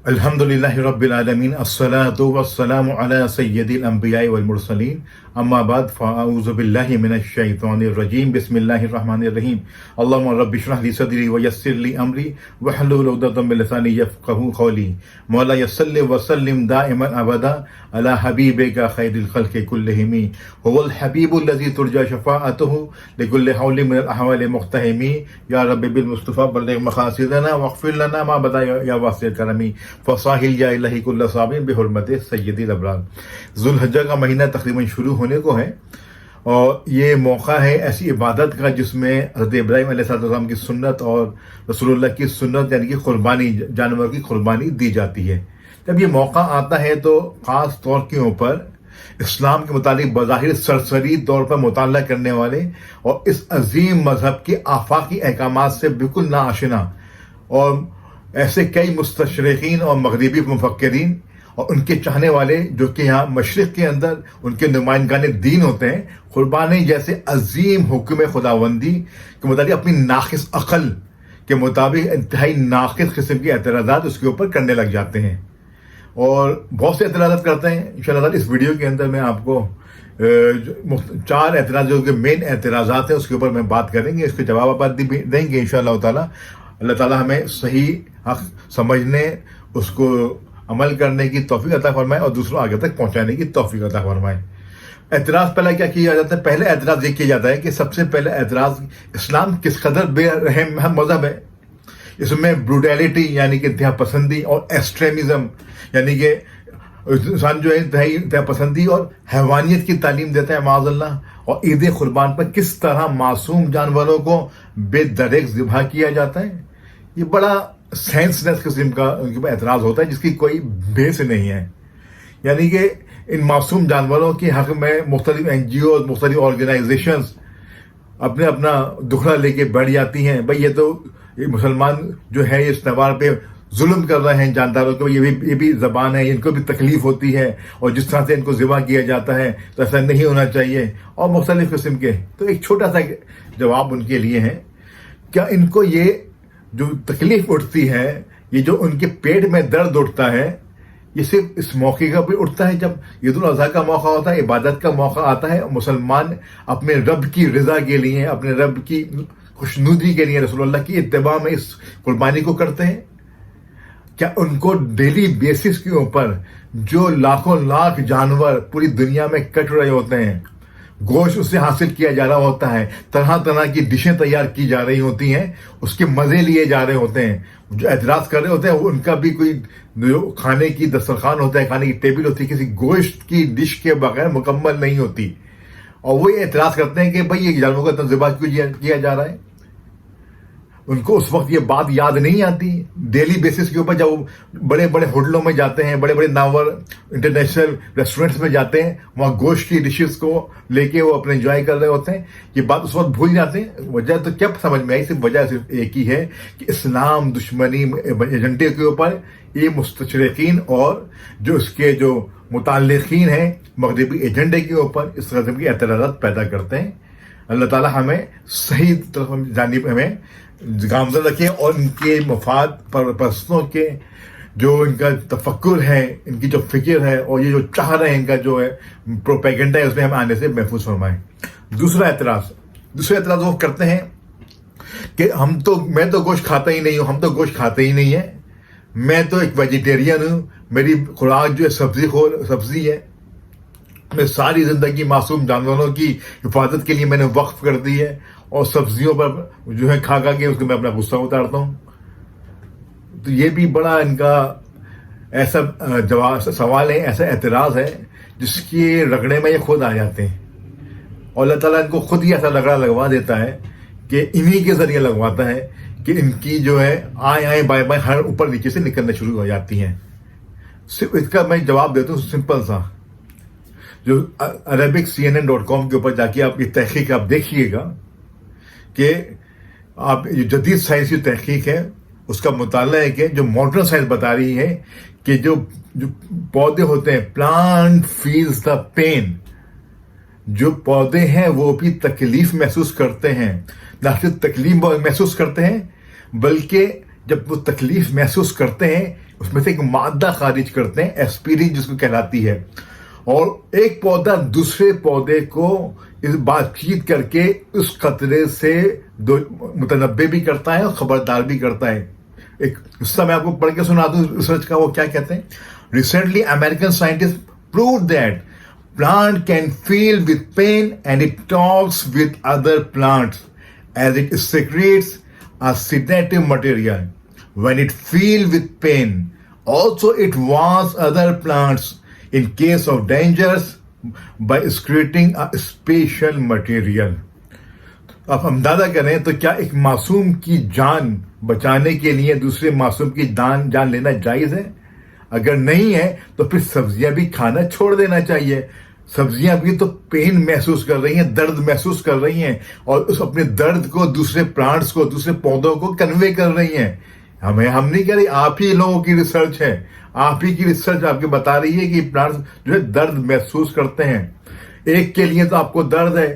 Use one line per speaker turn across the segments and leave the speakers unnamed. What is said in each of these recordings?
الحمدللہ رب العالمین الصلاۃ والسلام علی سید الانبیاء والمرسلین اما بعد فاعوذ باللہ من الشیطان الرجیم بسم اللہ الرحمن الرحیم اللہم رب اشرح لی صدری ویسر لی امری واحلل عقدۃ من لسانی یفقہوا قولی مولا صلی وسلم دائما ابدا علی حبیبک خیر الخلق کلہم هو الحبیب الذی ترجى شفاعته لكل حول من الاحوال مقتحم یا رب بالمصطفى بلغ مقاصدنا واغفر لنا ما بدا یا واسع کرم فصاحل یا الہی کل صابر بحرمت سید الابرار۔ ذوالحجہ کا مہینہ تقریباً شروع ہونے کو ہے اور یہ موقع ہے ایسی عبادت کا جس میں حضرت ابراہیم علیہ السلام کی سنت اور رسول اللہ کی سنت یعنی کہ قربانی، جانور کی قربانی دی جاتی ہے۔ جب یہ موقع آتا ہے تو خاص طور کے اوپر اسلام کے متعلق بظاہر سرسری طور پر مطالعہ کرنے والے اور اس عظیم مذہب کے آفاقی احکامات سے بالکل ناآشنا اور ایسے کئی مستشرقین اور مغربی مفکرین اور ان کے چاہنے والے جو کہ یہاں مشرق کے اندر ان کے نمائندگان دین ہوتے ہیں، قربانی جیسے عظیم حکم خداوندی کے متعلق اپنی ناقص عقل کے مطابق انتہائی ناقص قسم کے اعتراضات اس کے اوپر کرنے لگ جاتے ہیں اور بہت سے اعتراضات کرتے ہیں۔ انشاءاللہ اس ویڈیو کے اندر میں آپ کو 4 اعتراض جو کہ مین اعتراضات ہیں اس کے اوپر میں بات کریں گے، اس کے جواب آپ دیں گے انشاءاللہ تعالیٰ۔ اللہ تعالیٰ ہمیں صحیح حق سمجھنے، اس کو عمل کرنے کی توفیق عطا فرمائے اور دوسروں آگے تک پہنچانے کی توفیق عطا فرمائے۔ اعتراض پہلا کیا کیا جاتا ہے؟ پہلے اعتراض یہ کیا جاتا ہے کہ سب سے پہلے اعتراض اسلام کس قدر بے رحم مذہب ہے، اس میں بروٹیلٹی یعنی کہ انتہا پسندی اور ایکسٹریمزم یعنی کہ انسان جو ہے انتہا پسندی اور حیوانیت کی تعلیم دیتا ہے معاذ اللہ، اور عید قربان پر کس طرح معصوم جانوروں کو بے دریغ ذبح کیا جاتا ہے۔ یہ بڑا سینس لیس قسم کا ان کے اعتراض ہوتا ہے جس کی کوئی بیس نہیں ہے۔ یعنی کہ ان معصوم جانوروں کے حق میں مختلف NGOs، مختلف آرگنائزیشنز اپنا دکھڑا لے کے بیٹھ جاتی ہیں۔ بھئی یہ تو مسلمان جو ہے اس تہوار پہ ظلم کر رہے ہیں جانداروں کو، یہ بھی زبان ہے، ان کو بھی تکلیف ہوتی ہے اور جس طرح سے ان کو ذبح کیا جاتا ہے تو ایسا نہیں ہونا چاہیے، اور مختلف قسم کے۔ تو ایک چھوٹا سا جواب ان کے لیے ہے، کیا ان کو یہ جو تکلیف اٹھتی ہے، یہ جو ان کے پیٹ میں درد اٹھتا ہے، یہ صرف اس موقع کا بھی اٹھتا ہے جب عید الاضحیٰ کا موقع ہوتا ہے، عبادت کا موقع آتا ہے، مسلمان اپنے رب کی رضا کے لیے، اپنے رب کی خوشنودی کے لیے رسول اللہ کی اتباع میں اس قربانی کو کرتے ہیں؟ کیا ان کو ڈیلی بیسس کے اوپر جو لاکھوں لاکھ جانور پوری دنیا میں کٹ رہے ہوتے ہیں، گوشت اس سے حاصل کیا جا رہا ہوتا ہے، طرح طرح کی ڈشیں تیار کی جا رہی ہوتی ہیں، اس کے مزے لیے جا رہے ہوتے ہیں، جو اعتراض کر رہے ہوتے ہیں ان کا بھی کوئی جو کھانے کی دسترخوان ہوتا ہے، کھانے کی ٹیبل ہوتی ہے، کسی گوشت کی ڈش کے بغیر مکمل نہیں ہوتی، اور وہ اعتراض کرتے ہیں کہ بھئی یہ جانوروں کا ذبح کیوں کیا جا رہا ہے۔ ان کو اس وقت یہ بات یاد نہیں آتی۔ ڈیلی بیسس کے اوپر جب بڑے بڑے ہوٹلوں میں جاتے ہیں، بڑے بڑے نامور انٹرنیشنل ریسٹورینٹس میں جاتے ہیں، وہاں گوشت کی ڈشز کو لے کے وہ اپنے انجوائے کر رہے ہوتے ہیں، یہ بات اس وقت بھول جاتے ہیں۔ وجہ تو کیا سمجھ میں آئی؟ صرف وجہ صرف ایک ہی ہے کہ اسلام دشمنی ایجنڈے کے اوپر یہ مستشرقین اور جو اس کے جو متعلقین ہیں مغربی ایجنڈے کے اوپر اس قسم کے اعتراضات پیدا کرتے ہیں۔ اللہ تعالیٰ ہمیں صحیح طرف جانب ہمیں گامزن رکھے اور ان کے مفاد پرستوں کے جو ان کا تفکر ہے، ان کی جو فکر ہے اور یہ جو چاہ رہے ہیں ان کا جو ہے پروپیگنڈا ہے، اس میں ہم آنے سے محفوظ فرمائیں۔ دوسرا اعتراض وہ کرتے ہیں کہ میں تو گوشت کھاتا ہی نہیں ہوں، ہم تو گوشت کھاتے ہی نہیں ہیں، میں تو ایک ویجیٹیرین ہوں، میری خوراک جو ہے سبزی ہے، میں ساری زندگی معصوم جانوروں کی حفاظت کے لیے میں نے وقف کر دی ہے اور سبزیوں پر جو ہے کھا کے اس کو میں اپنا غصہ اتارتا ہوں۔ تو یہ بھی بڑا ان کا ایسا سوال ہے، ایسا اعتراض ہے جس کے رگڑے میں یہ خود آ جاتے ہیں، اور اللہ تعالیٰ ان کو خود ہی ایسا رگڑا لگوا دیتا ہے کہ انہی کے ذریعے لگواتا ہے کہ ان کی جو ہے آئیں بائیں ہر اوپر نیچے سے نکلنا شروع ہو جاتی ہیں۔ صرف اس کا میں جواب دیتا ہوں سمپل سا، جو عربک CNN.com کے اوپر جا کے آپ یہ تحقیق آپ دیکھیے گا کہ آپ جدید سائنسی تحقیق ہے اس کا مطالعہ ہے کہ جو ماڈرن سائنس بتا رہی ہے کہ جو پودے ہوتے ہیں، پلانٹ فیلز دا پین، جو پودے ہیں وہ بھی تکلیف محسوس کرتے ہیں، نہ صرف تکلیف محسوس کرتے ہیں بلکہ جب وہ تکلیف محسوس کرتے ہیں اس میں سے ایک مادہ خارج کرتے ہیں ایسپرین جس کو کہلاتی ہے، اور ایک پودا دوسرے پودے کو اس بات چیت کر کے اس خطرے سے متنبع بھی کرتا ہے اور خبردار بھی کرتا ہے۔ ایک قصہ میں آپ کو پڑھ کے سنا دوں ریسرچ کا، وہ کیا کہتے ہیں۔ Recently American scientist proved that plant can feel with pain and it talks with other plants as it secretes a sedative material. When it feels with pain, also it warns other plants in case of dangers by secreting a special material. اب ہم اندازہ کریں تو کیا ایک معصوم کی جان بچانے کے لیے دوسرے معصوم کی جان لینا جائز ہے؟ اگر نہیں ہے تو پھر سبزیاں بھی کھانا چھوڑ دینا چاہیے۔ سبزیاں بھی تو پین محسوس کر رہی ہیں، درد محسوس کر رہی ہیں، اور اس اپنے درد کو دوسرے پلانٹس کو، دوسرے پودوں کو کنوے کر رہی ہیں۔ ہم نہیں کہہ رہے، آپ ہی لوگوں کی ریسرچ ہے، آپ ہی کی ریسرچ آپ کے بتا رہی ہے کہ پلانٹس جو ہے درد محسوس کرتے ہیں۔ ایک کے لیے تو آپ کو درد ہے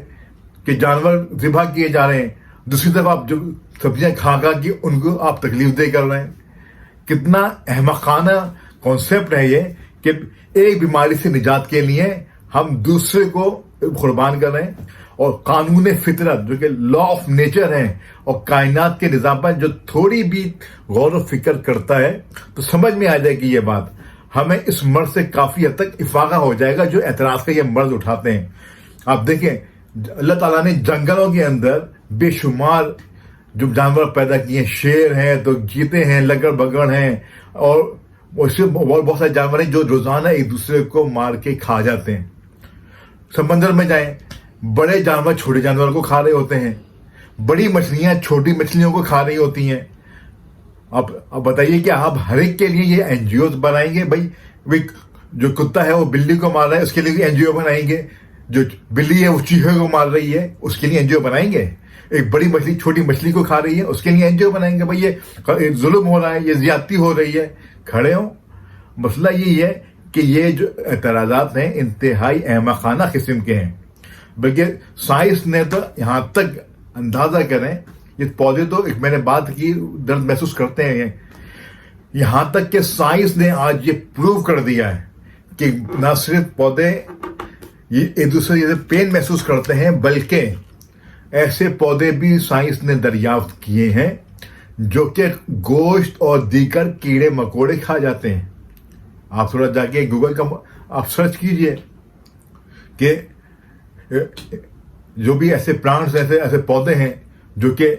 کہ جانور ذبح کیے جا رہے ہیں، دوسری طرف آپ جو سبزیاں کھا کے ان کو آپ تکلیف دے کر رہے ہیں۔ کتنا احمقانہ کانسیپٹ ہے یہ کہ ایک بیماری سے نجات کے لیے ہم دوسرے کو قربان کر رہے ہیں۔ اور قانون فطرت جو کہ لا آف نیچر ہے اور کائنات کے نظام پر جو تھوڑی بھی غور و فکر کرتا ہے تو سمجھ میں آ جائے گی یہ بات۔ ہمیں اس مرض سے کافی حد تک افاقہ ہو جائے گا جو اعتراض کا یہ مرض اٹھاتے ہیں۔ آپ دیکھیں اللہ تعالیٰ نے جنگلوں کے اندر بے شمار جو جانور پیدا کیے ہیں، شیر ہیں تو چیتے ہیں، لگڑ بگڑ ہیں، اور بہت سارے جانور ہیں جو روزانہ ایک دوسرے کو مار کے کھا جاتے ہیں۔ سمندر میں جائیں، بڑے جانور چھوٹے جانوروں کو کھا رہے ہوتے ہیں، بڑی مچھلیاں چھوٹی مچھلیوں کو کھا رہی ہوتی ہیں۔ اب بتائیے کہ آپ ہر ایک کے لیے یہ این جی اوز بنائیں گے؟ بھائی جو کتا ہے وہ بلی کو مار رہا ہے، اس کے لیے بھی این جی او بنائیں گے؟ جو بلی ہے وہ چوہے کو مار رہی ہے، اس کے لیے این جی او بنائیں گے؟ ایک بڑی مچھلی چھوٹی مچھلی کو کھا رہی ہے، اس کے لیے این جی او بنائیں گے؟ بھائی یہ ظلم ہو رہا ہے، یہ زیادتی ہو رہی ہے، کھڑے ہوں۔ مسئلہ یہی ہے کہ یہ جو اعتراضات ہیں انتہائی احمقانہ قسم کے ہیں، بلکہ سائنس نے تو یہاں تک اندازہ کریں، یہ پودے تو ایک میں نے بات کی درد محسوس کرتے ہیں، یہاں تک کہ سائنس نے آج یہ پروو کر دیا ہے کہ نہ صرف پودے یہ ایک دوسرے سے پین محسوس کرتے ہیں، بلکہ ایسے پودے بھی سائنس نے دریافت کیے ہیں جو کہ گوشت اور دیگر کیڑے مکوڑے کھا جاتے ہیں۔ آپ تھوڑا جا کے گوگل کا آپ سرچ کیجئے کہ جو بھی ایسے پلانٹس ایسے پودے ہیں جو کہ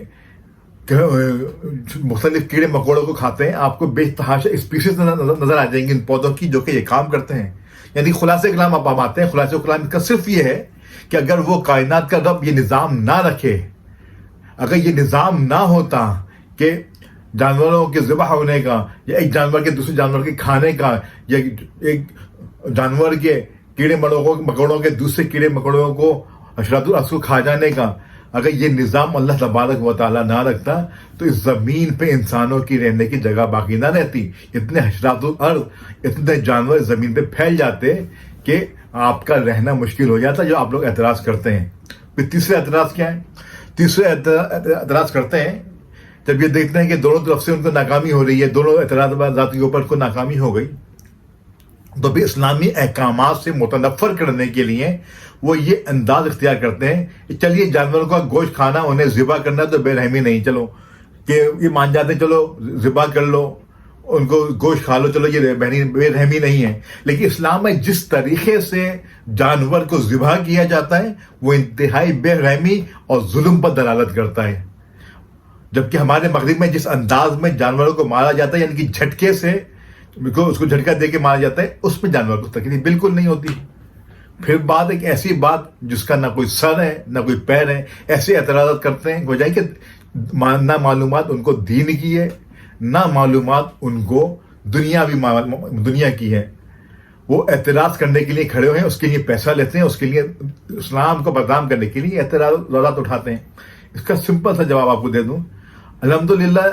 مختلف کیڑے مکوڑوں کو کھاتے ہیں، آپ کو بے تحاشا اسپیسیز نظر آ جائیں گے ان پودوں کی جو کہ یہ کام کرتے ہیں۔ یعنی خلاصہ کلام آپ آتے ہیں، خلاصہ کلام کا صرف یہ ہے کہ اگر وہ کائنات کا رب یہ نظام نہ رکھے، اگر یہ نظام نہ ہوتا کہ جانوروں کے ذبح ہونے کا، یا ایک جانور کے دوسرے جانور کے کھانے کا، یا ایک جانور کے کیڑے مکوڑوں کے دوسرے کیڑے مکوڑوں کو حشرات الارض کو کھا جانے کا، اگر یہ نظام اللہ تبارک و تعالیٰ نہ رکھتا تو اس زمین پہ انسانوں کی رہنے کی جگہ باقی نہ رہتی۔ اتنے حشرات الارض، اتنے جانور زمین پہ پھیل جاتے کہ آپ کا رہنا مشکل ہو جاتا، جو آپ لوگ اعتراض کرتے ہیں۔ پھر تیسرے اعتراض کیا ہے؟ تیسرے اعتراض کرتے ہیں جب یہ دیکھتے ہیں کہ دونوں طرف سے ان کو ناکامی ہو رہی ہے، دونوں اعتراضات کے اوپر کو ناکامی ہو گئی، تو بھی اسلامی احکامات سے متنفر کرنے کے لیے وہ یہ انداز اختیار کرتے ہیں کہ چلیے جانوروں کا گوشت کھانا، انہیں ذبح کرنا تو بے رحمی نہیں، چلو کہ یہ مان جاتے ہیں، چلو ذبح کر لو، ان کو گوشت کھا لو، چلو یہ بے رحمی نہیں ہے۔ لیکن اسلام میں جس طریقے سے جانور کو ذبح کیا جاتا ہے وہ انتہائی بے رحمی اور ظلم پر دلالت کرتا ہے، جبکہ ہمارے مغرب میں جس انداز میں جانوروں کو مارا جاتا ہے، یعنی کہ جھٹکے سے اس کو جھٹکا دے کے مارا جاتا ہے، اس میں جانور کو تکلیف بالکل نہیں ہوتی۔ پھر بات ایک ایسی بات جس کا نہ کوئی سر ہے نہ کوئی پیر ہے، ایسے اعتراضات کرتے ہیں بجائے کہ نہ معلومات ان کو دین کی ہے، نہ معلومات ان کو دنیا کی ہے۔ وہ اعتراض کرنے کے لیے کھڑے ہوئے ہیں، اس کے لیے پیسہ لیتے ہیں، اس کے لیے اسلام کو بدنام کرنے کے لیے اعتراضات اٹھاتے ہیں۔ اس کا سمپل سا جواب آپ کو دے دوں، الحمدللہ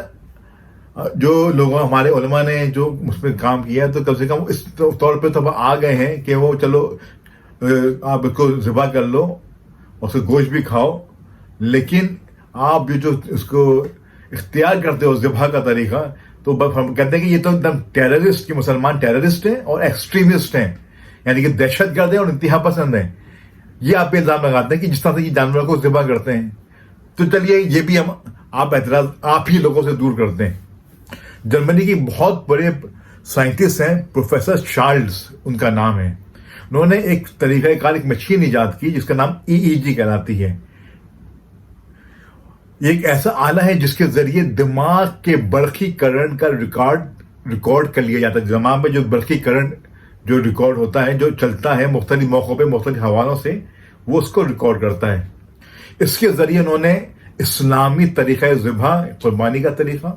جو لوگوں ہمارے علماء نے جو اس پہ کام کیا ہے تو کم سے کم اس طور پہ تو آ گئے ہیں کہ وہ چلو آپ اس کو ذبح کر لو اور اس کو گوشت بھی کھاؤ، لیکن آپ جو اس کو اختیار کرتے ہو ذبح کا طریقہ تو ہم کہتے ہیں کہ یہ تو ایک دم ٹیررسٹ کی مسلمان ٹیررسٹ ہیں اور ایکسٹریمسٹ ہیں، یعنی کہ دہشت گرد ہیں اور انتہا پسند ہیں. یہ آپ پہ الزام لگاتے ہیں کہ جس طرح سے یہ جانوروں کو ذبح کرتے ہیں. تو چلیے یہ بھی ہم آپ اعتراض آپ ہی لوگوں سے دور کرتے ہیں. جرمنی کی بہت بڑے سائنٹسٹ ہیں پروفیسر چارلز ان کا نام ہے. انہوں نے ایک طریقہ کار، ایک مشین ایجاد کی جس کا نام EEG کہلاتی ہے. یہ ایک ایسا آلہ ہے جس کے ذریعے دماغ کے برقی کرنٹ کا ریکارڈ کر لیا جاتا ہے. دماغ میں جو برقی کرنٹ جو ریکارڈ ہوتا ہے، جو چلتا ہے مختلف موقعوں پہ مختلف حوالوں سے، وہ اس کو ریکارڈ کرتا ہے. اس کے ذریعے انہوں نے اسلامی طریقہ ذبح، قربانی کا طریقہ،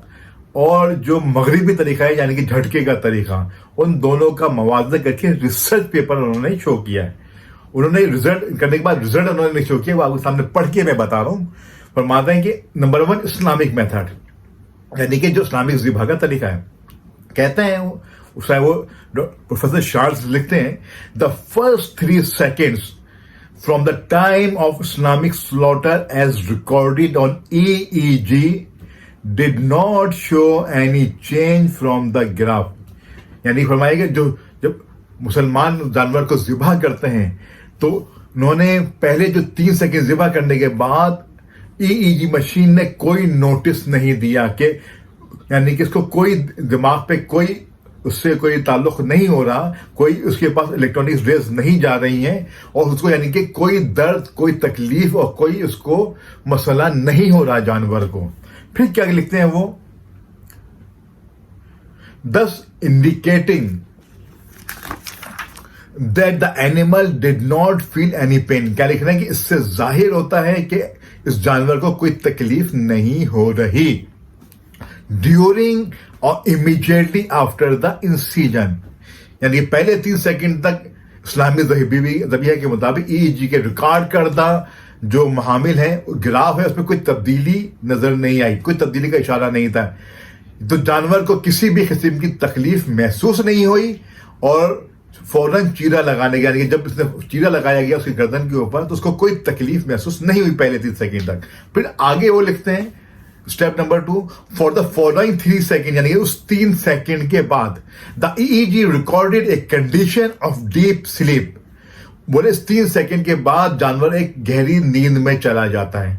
اور جو مغربی طریقہ ہے یعنی کہ جھٹکے کا طریقہ، ان دونوں کا موازنہ کر کے ریسرچ پیپر انہوں نے شو کیا ہے. انہوں نے رزلٹ کرنے کے بعد رزلٹ انہوں نے شو کیا، وہ آپ کے سامنے پڑھ کے میں بتا رہا ہوں. فرماتے ہیں کہ نمبر 1 اسلامک میتھڈ، یعنی کہ جو اسلامک ذبح کا طریقہ ہے. کہتے ہیں وہ پروفیسر چارلز لکھتے ہیں the first 3 seconds from the time of Islamic slaughter as recorded on EEG did not show any change from the graph. یعنی فرمائے کہ جب مسلمان جانور کو ذبح کرتے ہیں تو انہوں نے پہلے جو 3 سیکنڈ ذبح کرنے کے بعد EEG مشین نے کوئی نوٹس نہیں دیا کہ یعنی کہ اس کو کوئی دماغ پہ کوئی اس سے کوئی تعلق نہیں ہو رہا، کوئی اس کے پاس الیکٹرانک ریز نہیں جا رہی ہیں، اور اس کو یعنی کہ کوئی درد، کوئی تکلیف اور کوئی اس کو مسئلہ نہیں ہو رہا جانور کو. پھر کیا لکھتے ہیں وہ thus indicating that the animal did not feel any pain. کیا لکھ رہے ہیں کہ اس سے ظاہر ہوتا ہے کہ اس جانور کو کوئی تکلیف نہیں ہو رہی ڈیورنگ اور امیڈیٹلی آفٹر دا انسیجن. یعنی پہلے 3 سیکنڈ تک اسلامی ذبیحہ کے مطابق EEG کے ریکارڈ کردہ جو محامل ہیں گراف ہے اس میں کوئی تبدیلی نظر نہیں آئی، کوئی تبدیلی کا اشارہ نہیں تھا. تو جانور کو کسی بھی قسم کی تکلیف محسوس نہیں ہوئی، اور فوراً چیرا لگانے گیا، یعنی جب اس نے چیرا لگایا گیا اس کی گردن کے اوپر تو اس کو کوئی تکلیف محسوس نہیں ہوئی پہلے 3 سیکنڈ تک. پھر آگے وہ لکھتے ہیں step number 2 for the following 3 seconds، یعنی اس 3 سیکنڈ کے بعد the EEG recorded a condition of deep sleep. بولے اس 3 سیکنڈ کے بعد جانور ایک گہری نیند میں چلا جاتا ہے.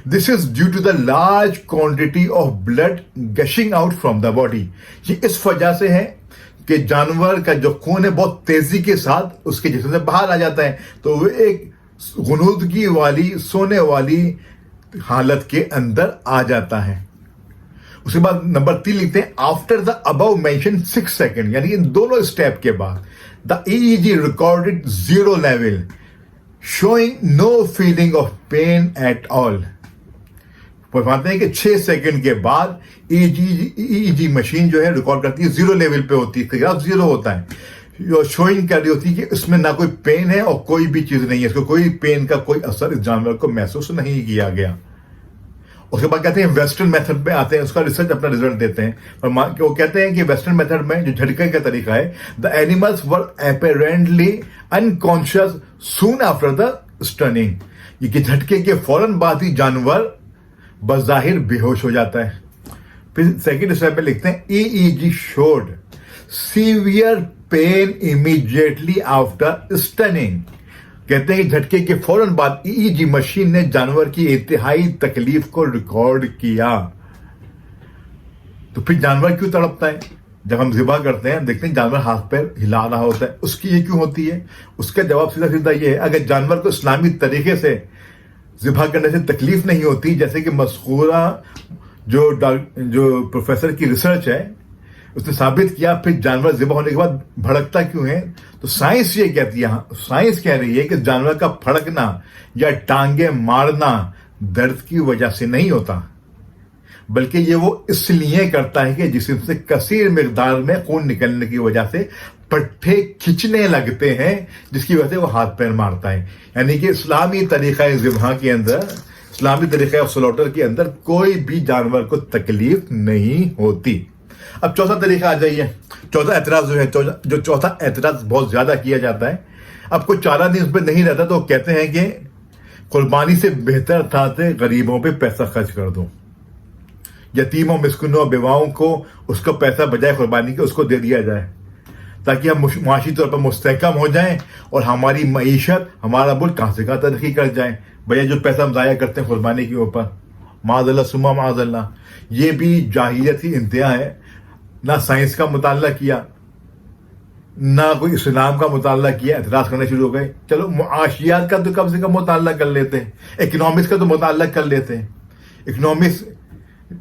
This is due to the large quantity of blood gushing out from the body. یہ اس وجہ سے ہے کہ جانور کا جو خون ہے بہت تیزی کے ساتھ اس کے جسم سے باہر آ جاتا ہے، تو وہ ایک غنودگی والی، سونے والی حالت کے اندر آ جاتا ہے. اس کے بعد نمبر 3 لکھتے ہیں after the above mention 6 seconds، یعنی ان دونوں اسٹیپ کے بعد the EEG recorded 0 level showing no feeling of pain at all. فرماتے ہیں کہ 6 سیکنڈ کے بعد EEG مشین جو ہے ریکارڈ کرتی ہے 0 لیول پہ ہوتی ہے، گراف 0 ہوتا ہے، شوئنگ کر رہی ہوتی ہے کہ اس میں نہ کوئی پین ہے اور کوئی بھی چیز نہیں ہے، اس کو کوئی پین کا کوئی اثر اس جانور کو محسوس نہیں کیا گیا. اس کے بعد کہتے ہیں ویسٹرن میتھڈ پہ آتے ہیں، اس کا ریسرچ اپنا رزلٹ دیتے ہیں. وہ کہتے ہیں کہ ویسٹرن میتھڈ میں جو جھٹکے کا طریقہ ہے دا animals were apparently unconscious soon after the stunning. یہ کہ جھٹکے کے فوراً بعد ہی جانور بظاہر بے ہوش ہو جاتا ہے. پھر سیکنڈ اسٹیپ پہ لکھتے ہیں EEG showed severe pain immediately after stunning. کہتے ہیں کہ جھٹکے کے فوراً بعد EEG مشین نے جانور کی انتہائی تکلیف کو ریکارڈ کیا. تو پھر جانور کیوں تڑپتا ہے؟ جب ہم ذبح کرتے ہیں دیکھتے ہیں جانور ہاتھ پیر ہلا رہا ہوتا ہے، اس کی یہ کیوں ہوتی ہے؟ اس کا جواب سیدھا سیدھا یہ ہے، اگر جانور کو اسلامی طریقے سے ذبح کرنے سے تکلیف نہیں ہوتی، جیسے کہ مذکورہ جو پروفیسر کی ریسرچ ہے اس نے ثابت کیا، پھر جانور ذبح ہونے کے بعد بھڑکتا کیوں ہے؟ تو سائنس یہ کہتی ہے، سائنس کہہ رہی ہے کہ جانور کا پھڑکنا یا ٹانگیں مارنا درد کی وجہ سے نہیں ہوتا، بلکہ یہ وہ اس لیے کرتا ہے کہ جسم سے کثیر مقدار میں خون نکلنے کی وجہ سے پٹھے کھچنے لگتے ہیں، جس کی وجہ سے وہ ہاتھ پیر مارتا ہے. یعنی کہ اسلامی طریقہ ذبح کے اندر، اسلامی طریقہ سلوٹر کے اندر کوئی بھی جانور کو تکلیف نہیں ہوتی. اب چوتھا طریقہ آ جائیے. چوتھا اعتراض جو چوتھا اعتراض بہت زیادہ کیا جاتا ہے، اب کوئی چارہ نہیں اس پہ نہیں رہتا تو کہتے ہیں کہ قربانی سے بہتر تھا کہ غریبوں پہ پیسہ خرچ کر دو. یتیموں مسکینوں بیواؤں کو اس کا پیسہ بجائے قربانی کے اس کو دے دیا جائے، تاکہ ہم معاشی طور پر مستحکم ہو جائیں اور ہماری معیشت، ہمارا ملک کہاں سے کہاں ترقی کر جائیں، بجائے جو پیسہ ہم ضائع کرتے ہیں قربانی کے اوپر۔ معاذ اللہ ثم معاذ اللہ، یہ بھی جاہلیت کی انتہا ہے۔ نہ سائنس کا مطالعہ کیا، نہ کوئی اسلام کا مطالعہ کیا، اعتراض کرنے شروع ہو گئے۔ چلو معاشیات کا تو کم سے کم مطالعہ کر لیتے ہیں، اکنامکس کا تو مطالعہ کر لیتے ہیں۔ اکنامکس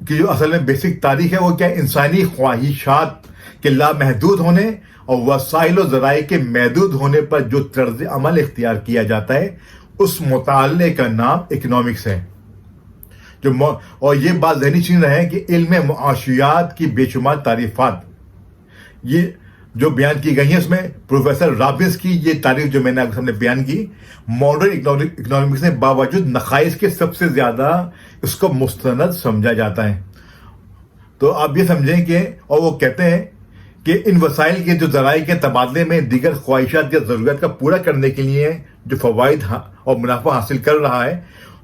کی جو اصل میں بیسک تاریخ ہے وہ کیا ہے؟ انسانی خواہشات کے لامحدود ہونے اور وسائل و ذرائع کے محدود ہونے پر جو طرز عمل اختیار کیا جاتا ہے اس مطالعے کا نام اکنامکس ہے۔ اور یہ بات ذہنی چین رہے کہ علم معاشیات کی بے شمار تعریفات یہ جو بیان کی گئی ہیں، اس میں پروفیسر رابنس کی یہ تعریف جو میں نے آپ کے سامنے بیان کی، ماڈرن اکنامکس نے باوجود نقائص کے سب سے زیادہ اس کو مستند سمجھا جاتا ہے۔ تو آپ یہ سمجھیں کہ، اور وہ کہتے ہیں کہ ان وسائل کے جو ذرائع کے تبادلے میں دیگر خواہشات یا ضرورت کا پورا کرنے کے لیے جو فوائد اور منافع حاصل کر رہا ہے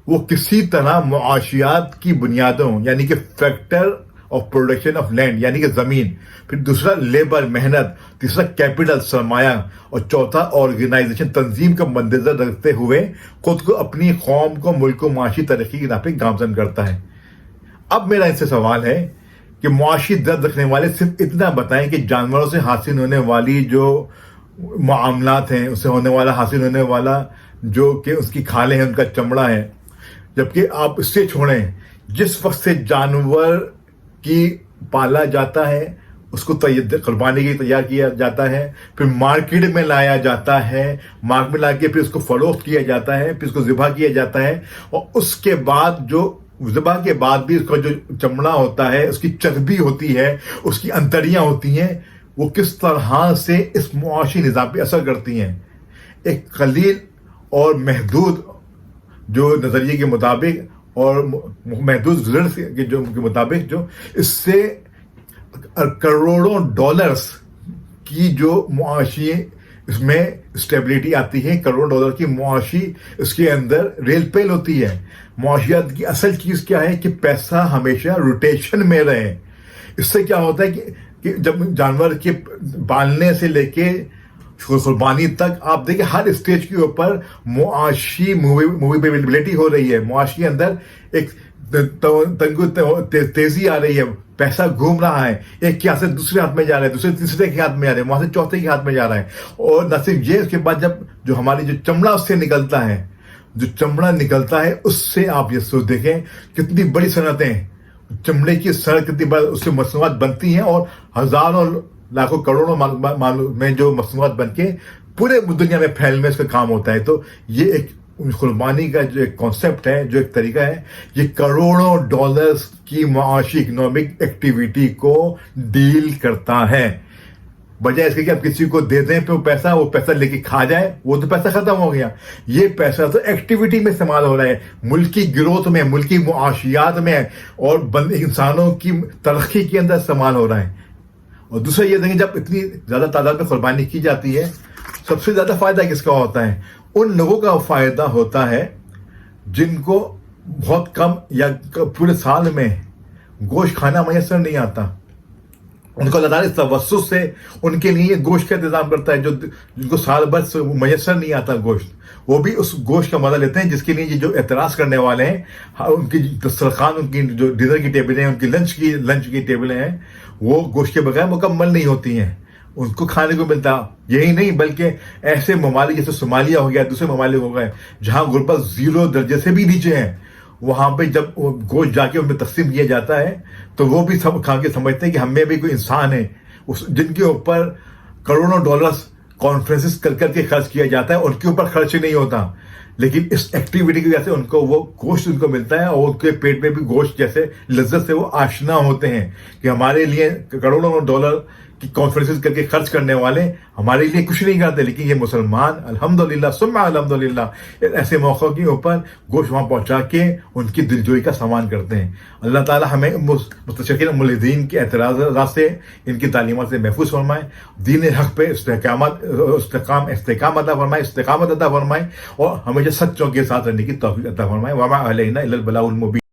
وہ کسی طرح معاشیات کی بنیادوں، یعنی کہ factor of production of land, یعنی کہ زمین، پھر دوسرا لیبر محنت، تیسرا کیپٹل سرمایہ، اور چوتھا آرگنائزیشن تنظیم کا مندرجہ رکھتے ہوئے خود کو، اپنی قوم کو، ملک کو معاشی ترقی کی راہ پہ گامزن کرتا ہے۔ اب میرا ان سے سوال ہے کہ معاشی درد رکھنے والے صرف اتنا بتائیں کہ جانوروں سے حاصل ہونے والی جو معاملات ہیں، اس سے ہونے والا حاصل ہونے والا جو کہ اس کی کھالیں ہیں، ان کا چمڑا ہے، جبکہ آپ اس سے چھوڑیں جس وقت سے جانور کی پالا جاتا ہے، اس کو قربانی کے لیے تیار کیا جاتا ہے، پھر مارکیٹ میں لایا جاتا ہے، مارکیٹ میں لا کے پھر اس کو فروخت کیا جاتا ہے، پھر اس کو ذبح کیا جاتا ہے، اور اس کے بعد جو ذبح کے بعد بھی اس کا جو چمڑا ہوتا ہے، اس کی چربی ہوتی ہے، اس کی انتڑیاں ہوتی ہیں، وہ کس طرح سے اس معاشی نظام پہ اثر کرتی ہیں۔ ایک قلیل اور محدود جو نظریے کے مطابق اور محدود ضرورت کے مطابق جو اس سے کروڑوں ڈالرز کی جو معاشی اس میں اسٹیبلٹی آتی ہے، کروڑوں ڈالر کی معاشی اس کے اندر ریل پیل ہوتی ہے۔ معاشیات کی اصل چیز کیا ہے کہ پیسہ ہمیشہ روٹیشن میں رہے۔ اس سے کیا ہوتا ہے کہ جب جانور کے پالنے سے لے کے قربانی تک آپ دیکھیں ہر اسٹیج کے اوپر معاشی موویبلٹی ہو رہی ہے، معاشی کے اندر ایک تیزی آ رہی ہے، پیسہ گھوم رہا ہے، ایک کے ہاتھ سے دوسرے ہاتھ میں جا رہا ہے، دوسرے تیسرے کے ہاتھ میں جا رہا ہے، وہاں سے چوتھے کے ہاتھ میں جا رہا ہے۔ اور نہ صرف یہ، اس کے بعد جو ہماری جو چمڑا اس سے نکلتا ہے، جو چمڑا نکلتا ہے اس سے آپ یہ سوچ دیکھیں کتنی بڑی صنعتیں، چمڑے کی صنعت کتنی بڑی، اس سے مصنوعات بنتی ہیں اور ہزاروں لاکھوں کروڑوں میں جو مصنوعات بن کے پورے دنیا میں پھیلنے میں اس کا کام ہوتا ہے۔ تو یہ ایک قربانی کا جو ایک کانسیپٹ ہے، جو ایک طریقہ ہے، یہ کروڑوں ڈالرز کی معاشی اکنامک ایکٹیویٹی کو ڈیل کرتا ہے۔ بجائے اس کے کہ آپ کسی کو دے دیں پہ وہ پیسہ لے کے کھا جائے، وہ تو پیسہ ختم ہو گیا۔ یہ پیسہ تو ایکٹیویٹی میں استعمال ہو رہا ہے، ملکی گروتھ میں، ملکی معاشیات میں، اور انسانوں کی ترقی کے اندر استعمال ہو رہا ہے۔ اور دوسرا یہ دیکھیں، جب اتنی زیادہ تعداد میں قربانی کی جاتی ہے، سب سے زیادہ فائدہ کس کا ہوتا ہے؟ ان لوگوں کا فائدہ ہوتا ہے جن کو بہت کم یا پورے سال میں گوشت کھانا میسر نہیں آتا۔ ان کو اللہ تعالیٰ اس توسط سے ان کے لیے گوشت کا انتظام کرتا ہے، جن کو سال بھر میسر نہیں آتا گوشت، وہ بھی اس گوشت کا مزہ لیتے ہیں، جس کے لیے یہ جو اعتراض کرنے والے ہیں، ان کی دسترخوان، ان کی جو ڈنر کی ٹیبلیں ہیں، ان کی لنچ کی ٹیبلیں ہیں، وہ گوشت کے بغیر مکمل نہیں ہوتی ہیں، ان کو کھانے کو ملتا۔ یہی نہیں بلکہ ایسے ممالک جیسے صومالیہ ہو گیا، دوسرے ممالک ہو گئے جہاں غربت 0 درجے سے بھی نیچے ہے، وہاں پہ جب گوشت جا کے ان میں تقسیم کیا جاتا ہے تو وہ بھی کھا کے سمجھتے ہیں کہ ہم میں بھی کوئی انسان ہے، جن کے اوپر کروڑوں ڈالرز کانفرنسز کر کے خرچ کیا جاتا ہے، ان کے اوپر خرچ نہیں ہوتا، لیکن اس ایکٹیویٹی کی وجہ سے ان کو وہ گوشت ان کو ملتا ہے، اور ان کے پیٹ میں بھی گوشت جیسے لذت سے وہ آشنا ہوتے ہیں کہ ہمارے لیے کروڑوں ڈالر کی کانفرنسز کر کے خرچ کرنے والے ہمارے لیے کچھ نہیں کرتے، لیکن یہ مسلمان الحمدللہ ثم الحمدللہ ایسے موقعوں کے اوپر گوشت وہاں پہنچا کے ان کی دلجوئی کا سامان کرتے ہیں۔ اللہ تعالی ہمیں مستشرقین ملحدین کے اعتراضات سے، ان کی تعلیمات سے محفوظ فرمائے، دین حق پہ استحکام عطا فرمائے، استقامت عطا فرمائے، اور ہمیشہ سچوں کے ساتھ رہنے کی توفیق عطا فرمائے۔ وما علینا الا البلاغ المبین۔